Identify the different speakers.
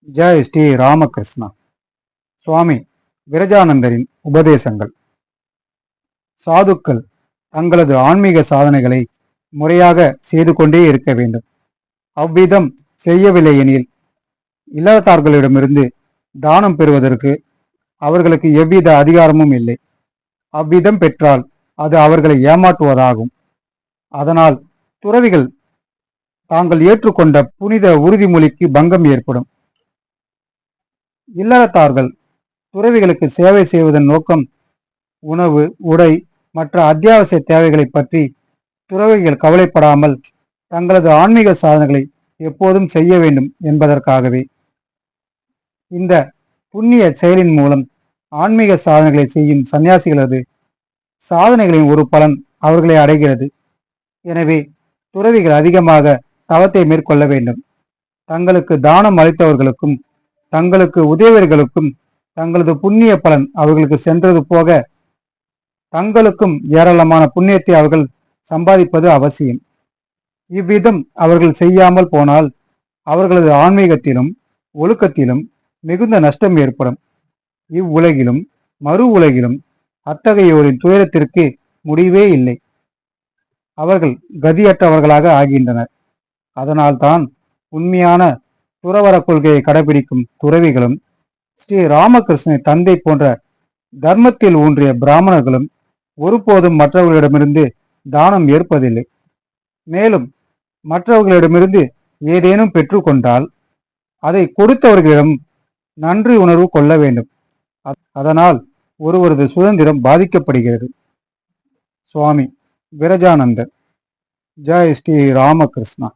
Speaker 1: ஜெய் ஸ்ரீ ராமகிருஷ்ணா. சுவாமி விரஜானந்தரின் உபதேசங்கள். சாதுக்கள் தங்களது ஆன்மீக சாதனைகளை முறையாக செய்து கொண்டே இருக்க வேண்டும். அவ்விதம் செய்யவில்லை எனில் இல்லறத்தார்களிடமிருந்து தானம் பெறுவதற்கு அவர்களுக்கு எவ்வித அதிகாரமும் இல்லை. அவ்விதம் பெற்றால் அது அவர்களை ஏமாற்றுவதாகும். அதனால் துறவிகள் தாங்கள் ஏற்றுக்கொண்ட புனித உறுதிமொழிக்கு பங்கம் ஏற்படும். இல்லறத்தார்கள் துறவிகளுக்கு சேவை செய்வதன் நோக்கம் உணவு, உடை மற்ற அத்தியாவசிய தேவைகளை பற்றி துறவிகள் கவலைப்படாமல் தங்களது ஆன்மீக சாதனைகளை எப்போதும் செய்ய வேண்டும் என்பதற்காகவே. இந்த புண்ணிய செயலின் மூலம் ஆன்மீக சாதனைகளை செய்யும் சன்னியாசிகளது சாதனைகளின் ஒரு பலன் அவர்களை அடைகிறது. எனவே துறவிகள் அதிகமாக தவத்தை மேற்கொள்ள வேண்டும். தங்களுக்கு தானம் அளித்தவர்களுக்கும் தங்களுக்கு உதவியவர்களுக்கும் தங்களது புண்ணிய பலன் அவர்களுக்கு சென்றது போக தங்களுக்கும் ஏராளமான புண்ணியத்தை அவர்கள் சம்பாதிப்பது அவசியம். இவ்விதம் அவர்கள் செய்யாமல் போனால் அவர்களது ஆன்மீகத்திலும் ஒழுக்கத்திலும் மிகுந்த நஷ்டம் ஏற்படும். இவ்வுலகிலும் மறு உலகிலும் அத்தகையோரின் துயரத்திற்கு முடிவே இல்லை. அவர்கள் கதியற்றவர்களாக ஆகின்றனர். அதனால்தான் உண்மையான துறவர கொள்கையை கடைபிடிக்கும் துறவிகளும் ஸ்ரீ ராமகிருஷ்ண தந்தை போன்ற தர்மத்தில் ஊன்றிய பிராமணர்களும் ஒருபோதும் மற்றவர்களிடமிருந்து தானம் ஏற்பதில்லை. மேலும் மற்றவர்களிடமிருந்து ஏதேனும் பெற்றுக்கொண்டால் அதை கொடுத்தவர்களிடம் நன்றி உணர்வு கொள்ள வேண்டும். அதனால் ஒருவரது சுதந்திரம் பாதிக்கப்படுகிறது. சுவாமி விரஜானந்தர். ஜெய் ஸ்ரீ ராமகிருஷ்ணா.